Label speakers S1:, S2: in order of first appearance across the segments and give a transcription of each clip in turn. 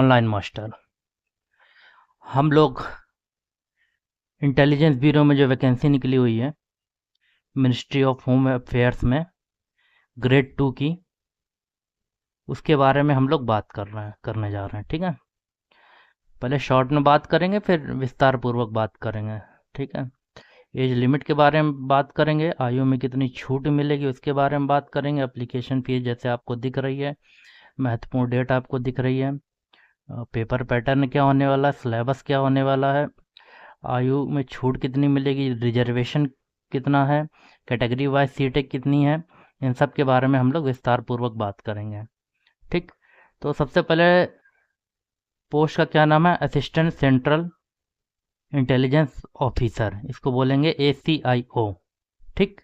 S1: Online master. हम लोग intelligence bureau में जो वैकेंसी निकली हुई है मिनिस्ट्री ऑफ होम अफेयर्स में ग्रेड 2 की, उसके बारे में हम लोग बात करने जा रहे हैं। ठीक है, पहले शॉर्ट में बात करेंगे, फिर विस्तार पूर्वक बात करेंगे। ठीक है, एज लिमिट के बारे में बात करेंगे, आयु में कितनी छूट मिलेगी उसके बारे में बात करेंगे, एप्लीकेशन फीस जैसे आपको दिख रही है, महत्वपूर्ण डेट आपको दिख रही है, पेपर पैटर्न क्या होने वाला है, सिलेबस क्या होने वाला है, आयु में छूट कितनी मिलेगी, रिजर्वेशन कितना है, कैटेगरी वाइज सीटें कितनी हैं, इन सब के बारे में हम लोग विस्तार पूर्वक बात करेंगे। ठीक, तो सबसे पहले पोस्ट का क्या नाम है, असिस्टेंट सेंट्रल इंटेलिजेंस ऑफिसर, इसको बोलेंगे ACIO। ठीक,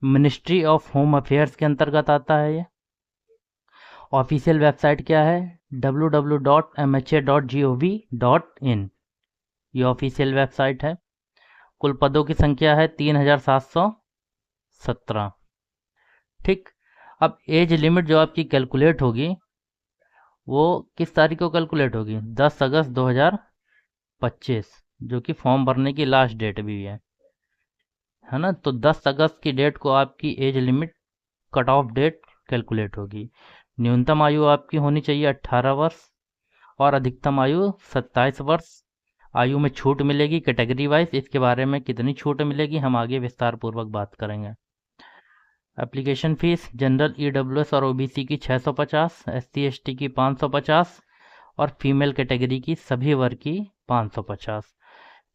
S1: मिनिस्ट्री ऑफ होम अफेयर्स के अंतर्गत आता है ये। ऑफिशियल वेबसाइट क्या है, www.mha.gov.in, ये ऑफिशियल वेबसाइट है। कुल पदों की संख्या है 3717। ठीक, अब एज लिमिट जो आपकी कैलकुलेट होगी वो किस तारीख को कैलकुलेट होगी, 10 अगस्त 2025, जो कि फॉर्म भरने की लास्ट डेट भी है ना। तो 10 अगस्त की डेट को आपकी age limit cut off date calculate होगी। न्यूनतम आयु आपकी होनी चाहिए 18 वर्ष और अधिकतम आयु 27 वर्ष। आयु में छूट मिलेगी कैटेगरी वाइज, इसके बारे में कितनी छूट मिलेगी हम आगे विस्तार पूर्वक बात करेंगे। एप्लीकेशन फ़ीस जनरल EWS और OBC की 650, SC ST की 550 और फीमेल कैटेगरी की सभी वर्ग की 550।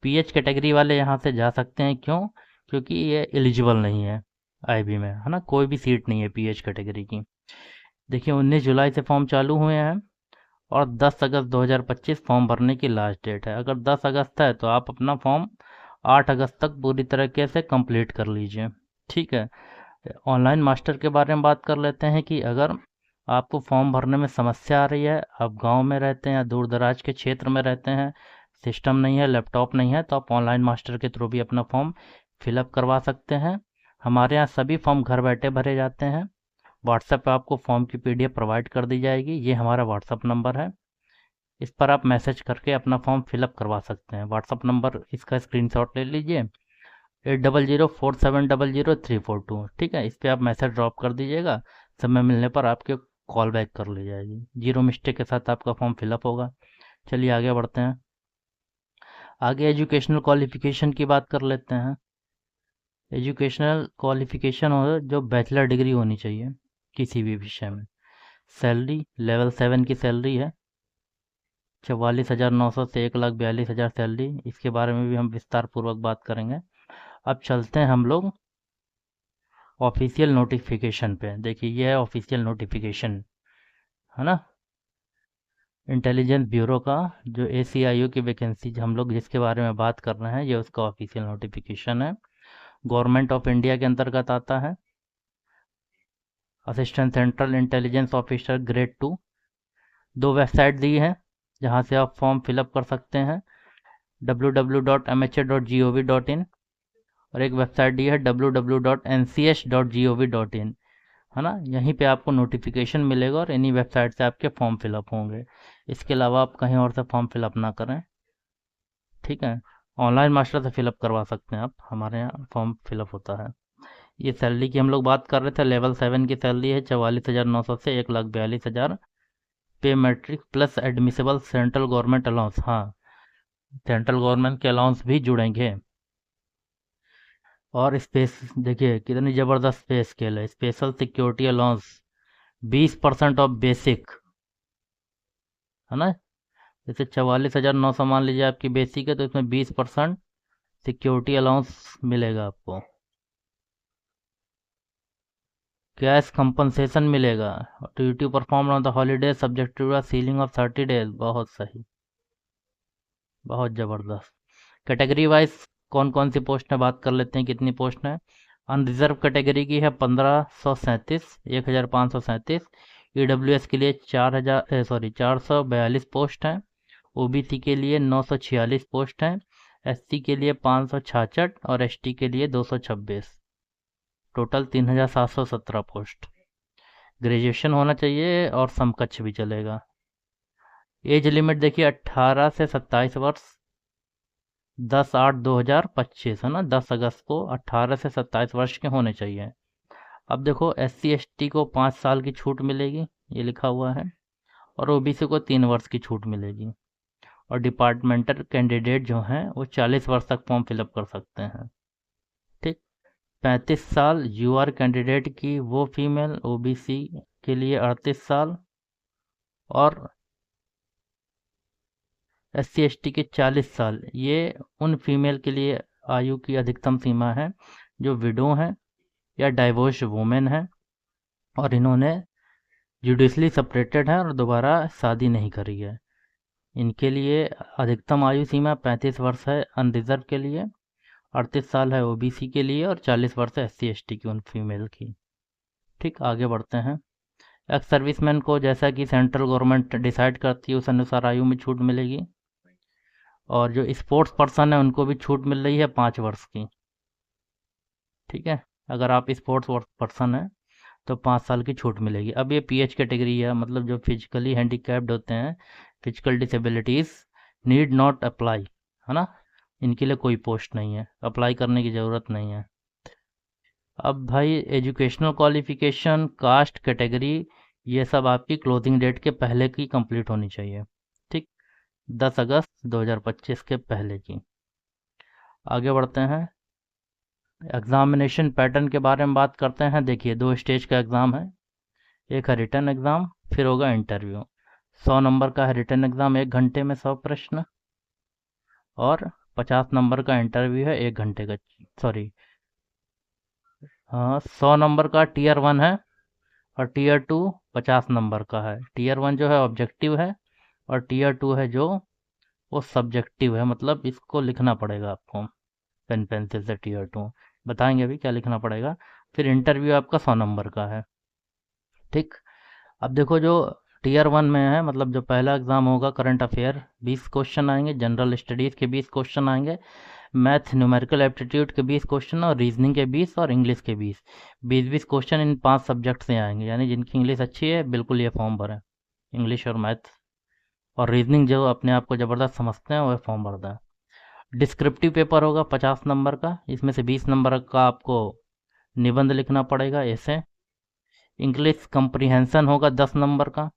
S1: PH कैटेगरी वाले यहाँ से जा सकते हैं, क्यों? क्योंकि ये एलिजिबल नहीं है IB में, है ना, कोई भी सीट नहीं है PH कैटेगरी की। देखिए 19 जुलाई से फॉर्म चालू हुए हैं और 10 अगस्त 2025 फॉर्म भरने की लास्ट डेट है। अगर 10 अगस्त है तो आप अपना फॉर्म 8 अगस्त तक पूरी तरीके से कंप्लीट कर लीजिए। ठीक है, ऑनलाइन मास्टर के बारे में बात कर लेते हैं कि अगर आपको फॉर्म भरने में समस्या आ रही है, आप गांव में रहते हैं या दूर दराज के क्षेत्र में रहते हैं, सिस्टम नहीं है, लैपटॉप नहीं है, तो आप ऑनलाइन मास्टर के थ्रू भी अपना फॉर्म फिलअप करवा सकते हैं। हमारे यहाँ सभी फॉर्म घर बैठे भरे जाते हैं। व्हाट्सएप पे आपको फॉर्म की PDF प्रोवाइड कर दी जाएगी, ये हमारा व्हाट्सएप नंबर है, इस पर आप मैसेज करके अपना फॉर्म फिलअप करवा सकते हैं। व्हाट्सएप नंबर इसका स्क्रीनशॉट ले लीजिए, 8004700342। ठीक है, इस पर आप मैसेज ड्रॉप कर दीजिएगा, समय मिलने पर आपके कॉल बैक कर ली जाएगी। जीरो मिस्टेक के साथ आपका फॉर्म फिलअप होगा। चलिए आगे बढ़ते हैं। आगे एजुकेशनल क्वालिफिकेशन की बात कर लेते हैं। एजुकेशनल क्वालिफिकेशन हो जो बैचलर डिग्री होनी चाहिए किसी भी विषय में। सैलरी लेवल 7 की सैलरी है 44,900 से 1,42,000 सैलरी, इसके बारे में भी हम विस्तार पूर्वक बात करेंगे। अब चलते हैं हम लोग ऑफिशियल नोटिफिकेशन पे। देखिए ये है ऑफिशियल नोटिफिकेशन, है ना, इंटेलिजेंस ब्यूरो का जो ACIO की वैकेंसी हम लोग जिसके बारे में बात कर रहे हैं, ये उसका ऑफिशियल नोटिफिकेशन है। गवर्नमेंट ऑफ इंडिया के अंतर्गत आता है। Assistant central intelligence officer grade 2। दो वेबसाइट दी है जहाँ से आप फॉर्म फिलअप कर सकते हैं, www.mha.gov.in और एक वेबसाइट दी है www.ncs.gov.in, है ना। यहीं पे आपको नोटिफिकेशन मिलेगा और इन्हीं वेबसाइट से आपके फॉर्म फिलअप होंगे। इसके अलावा आप कहीं और से फॉर्म फिलअप ना करें। ठीक है, ऑनलाइन मास्टर से फिलअप करवा सकते हैं आप, हमारे यहाँ फॉर्म फिलअप होता है। ये सैलरी की हम लोग बात कर रहे थे, लेवल 7 की सैलरी है 44,900 से 1,42,000 pay matrix plus admissible central government allowance. हाँ, सेंट्रल गवर्नमेंट के अलाउंस भी जुड़ेंगे। और स्पेस देखिए कितनी ज़बरदस्त पे स्केल है, special security allowance 20% of basic, है ना। जैसे 44,900 मान लीजिए आपकी बेसिक है, तो इसमें 20% सिक्योरिटी अलाउंस मिलेगा आपको। कैश कंपनसेशन मिलेगा। Duty perform on the holiday subject to ceiling of 30 days. बहुत सही, बहुत ज़बरदस्त। कैटेगरी वाइज कौन कौन सी पोस्ट है बात कर लेते हैं, कितनी पोस्ट है। अनरिजर्व कैटेगरी की है 1537, 1537। EWS के लिए 442 पोस्ट हैं। OBC के लिए 946 पोस्ट हैं। SC के लिए 566 और ST के लिए 226। Total 3,717 post. ग्रेजुएशन होना चाहिए और समकक्ष भी चलेगा। एज लिमिट देखिए 18 से 27 वर्ष, 10/8/2025 है ना, 10 अगस्त को 18 से 27 वर्ष के होने चाहिए। अब देखो SC/ST को 5 साल की छूट मिलेगी, ये लिखा हुआ है, और OBC को 3 वर्ष की छूट मिलेगी। और डिपार्टमेंटल कैंडिडेट जो हैं वो 40 वर्ष तक फॉर्म फिलअप कर सकते हैं। ठीक। 35 साल UR कैंडिडेट की वो फीमेल, OBC के लिए 38 साल, और SC/ST के 40 साल। ये उन फीमेल के लिए आयु की अधिकतम सीमा है जो विडो हैं या डाइवोर्स वुमेन हैं, और इन्होंने जुडिशली सेपरेटेड हैं और दोबारा शादी नहीं करी है। इनके लिए अधिकतम आयु सीमा 35 वर्ष है अनरिजर्व के लिए, 38 साल है OBC के लिए, और 40 वर्ष है SC/ST की उन फीमेल की। ठीक, आगे बढ़ते हैं। एक्स सर्विसमैन को जैसा कि सेंट्रल गवर्नमेंट डिसाइड करती है उस अनुसार आयु में छूट मिलेगी, और जो स्पोर्ट्स पर्सन है उनको भी छूट मिल रही है 5 वर्ष की। ठीक है, अगर आप स्पोर्ट्स पर्सन हैं तो 5 साल की छूट मिलेगी। अब ये PH कैटेगरी है, मतलब जो फिजिकली हैंडीकैप्ड होते हैं, physical disabilities need not apply, है ना, इनके लिए कोई पोस्ट नहीं है, अप्लाई करने की ज़रूरत नहीं है। अब भाई एजुकेशनल क्वालिफिकेशन, कास्ट, कैटेगरी, ये सब आपकी क्लोजिंग डेट के पहले की कंप्लीट होनी चाहिए। ठीक, 10 अगस्त 2025 के पहले की। आगे बढ़ते हैं, एग्ज़ामिनेशन पैटर्न के बारे में बात करते हैं। देखिए 2 स्टेज का एग्ज़ाम है, एक है रिटन एग्ज़ाम, फिर होगा इंटरव्यू। 100 नंबर का है रिटन एग्ज़ाम, 1 घंटे में 100 प्रश्न, और 50 नंबर का इंटरव्यू है 1 घंटे का, सॉरी, हाँ 100 नंबर का Tier 1 है, और Tier 2 50 नंबर का है। Tier 1 जो है ऑब्जेक्टिव है, और Tier 2 है जो वो सब्जेक्टिव है, मतलब इसको लिखना पड़ेगा आपको पेन पेंसिल से। Tier 2 बताएंगे अभी क्या लिखना पड़ेगा। फिर इंटरव्यू आपका 100 नंबर का है। ठीक, अब देखो जो Tier 1 में है, मतलब जो पहला एग्ज़ाम होगा, करंट अफेयर 20 क्वेश्चन आएंगे, जनरल स्टडीज़ के 20 क्वेश्चन आएंगे, मैथ न्यूमेरिकल एप्टीट्यूड के 20 क्वेश्चन, और रीजनिंग के 20, और इंग्लिश के 20 क्वेश्चन इन 5 सब्जेक्ट से आएंगे। यानी जिनकी इंग्लिश अच्छी है बिल्कुल ये फॉर्म भरें, इंग्लिश और मैथ, और रीजनिंग जो अपने आप को ज़बरदस्त समझते हैं वह फॉर्म भरता है। डिस्क्रिप्टिव पेपर होगा 50 नंबर का, इसमें से 20 नंबर का आपको निबंध लिखना पड़ेगा, ऐसे। इंग्लिश कंप्रीहेंशन होगा 10 नंबर का,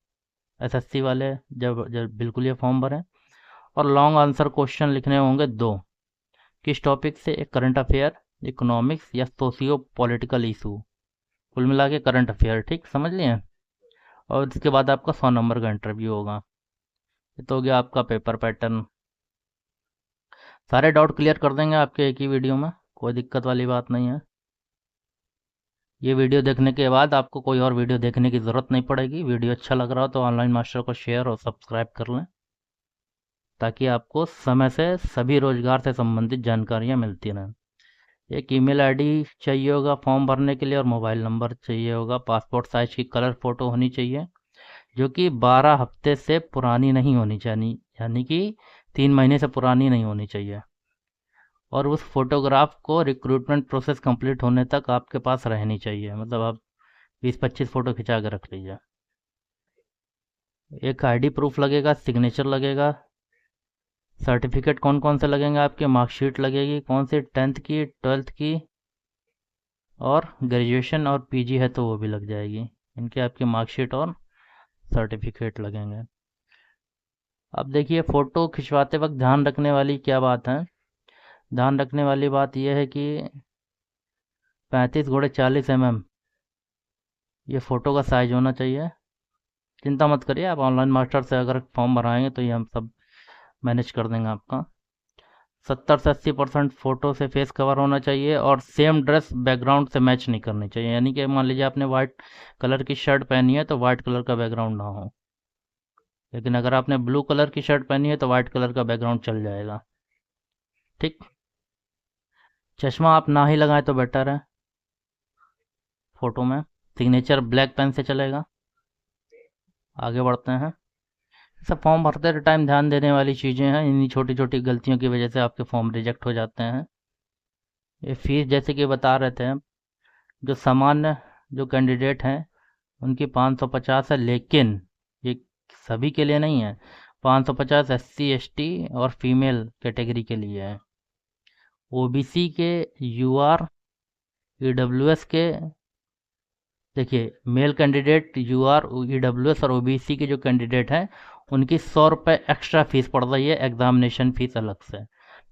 S1: SSC वाले जब जब बिल्कुल ये फॉर्म भरें। और लॉन्ग आंसर क्वेश्चन लिखने होंगे 2, किस टॉपिक से, एक करंट अफेयर, इकोनॉमिक्स, या सोशियो पॉलिटिकल इशू, कुल मिला के करंट अफेयर। ठीक, समझ लिए। और इसके बाद आपका 100 नंबर का इंटरव्यू होगा। ये तो हो गया आपका पेपर पैटर्न। सारे डाउट क्लियर कर देंगे आपके एक ही वीडियो में, कोई दिक्कत वाली बात नहीं है। ये वीडियो देखने के बाद आपको कोई और वीडियो देखने की ज़रूरत नहीं पड़ेगी। वीडियो अच्छा लग रहा हो तो ऑनलाइन मास्टर को शेयर और सब्सक्राइब कर लें, ताकि आपको समय से सभी रोजगार से संबंधित जानकारियाँ मिलती रहें। एक ईमेल आईडी चाहिए होगा फॉर्म भरने के लिए, और मोबाइल नंबर चाहिए होगा। पासपोर्ट साइज की कलर फ़ोटो होनी चाहिए, जो कि 12 हफ्ते से पुरानी नहीं होनी चाहिए, यानी कि 3 महीने से पुरानी नहीं होनी चाहिए। और उस फोटोग्राफ को रिक्रूटमेंट प्रोसेस कंप्लीट होने तक आपके पास रहनी चाहिए, मतलब आप 20-25 फ़ोटो खिंचा के रख लीजिए। एक आईडी प्रूफ लगेगा, सिग्नेचर लगेगा, सर्टिफिकेट कौन कौन से लगेंगे आपके, मार्कशीट लगेगी, कौन सी, 10th की, 12th की, और ग्रेजुएशन और PG है तो वो भी लग जाएगी। इनके आपकी मार्कशीट और सर्टिफिकेट लगेंगे। अब देखिए फ़ोटो खिंचवाते वक्त ध्यान रखने वाली क्या बात है। ध्यान रखने वाली बात यह है कि 35x40 mm ये फ़ोटो का साइज़ होना चाहिए। चिंता मत करिए, आप ऑनलाइन मास्टर से अगर फॉर्म भराएंगे तो ये हम सब मैनेज कर देंगे आपका। 70 से 80% फ़ोटो से फेस कवर होना चाहिए, और सेम ड्रेस बैकग्राउंड से मैच नहीं करनी चाहिए। यानी कि मान लीजिए आपने वाइट कलर की शर्ट पहनी है तो वाइट कलर का बैकग्राउंड ना हो, लेकिन अगर आपने ब्लू कलर की शर्ट पहनी है तो वाइट कलर का बैकग्राउंड चल जाएगा। ठीक, चश्मा आप ना ही लगाएं तो बेटर है फ़ोटो में। सिग्नेचर ब्लैक पेन से चलेगा। आगे बढ़ते हैं। सब फॉर्म भरते टाइम ध्यान देने वाली चीज़ें हैं, इन्हीं छोटी छोटी गलतियों की वजह से आपके फॉर्म रिजेक्ट हो जाते हैं। ये फीस जैसे कि बता रहे थे हम, जो सामान्य जो कैंडिडेट हैं उनकी 550 है, लेकिन ये सभी के लिए नहीं है। 550 SC ST और फीमेल कैटेगरी के लिए है। OBC के UR EWS के, देखिए मेल कैंडिडेट UR EWS और OBC के जो कैंडिडेट हैं उनकी 100 रुपये एक्स्ट्रा फीस पड़ रही है, एग्जामिनेशन फीस अलग से,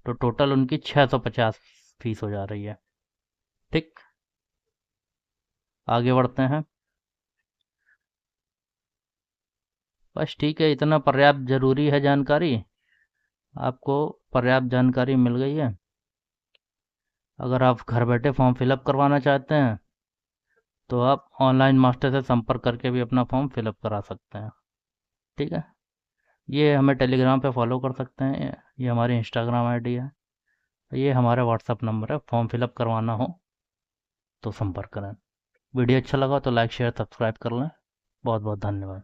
S1: तो टोटल उनकी 650 फीस हो जा रही है। ठीक, आगे बढ़ते हैं। बस ठीक है, इतना पर्याप्त ज़रूरी है जानकारी। आपको पर्याप्त जानकारी मिल गई है। अगर आप घर बैठे फॉर्म फिलअप करवाना चाहते हैं तो आप ऑनलाइन मास्टर से संपर्क करके भी अपना फॉर्म फिलअप करा सकते हैं। ठीक है, ये हमें टेलीग्राम पे फॉलो कर सकते हैं, ये हमारी इंस्टाग्राम आईडी है, ये हमारा व्हाट्सअप नंबर है। फॉर्म फिलअप करवाना हो तो संपर्क करें। वीडियो अच्छा लगा तो लाइक शेयर सब्सक्राइब कर लें। बहुत बहुत धन्यवाद।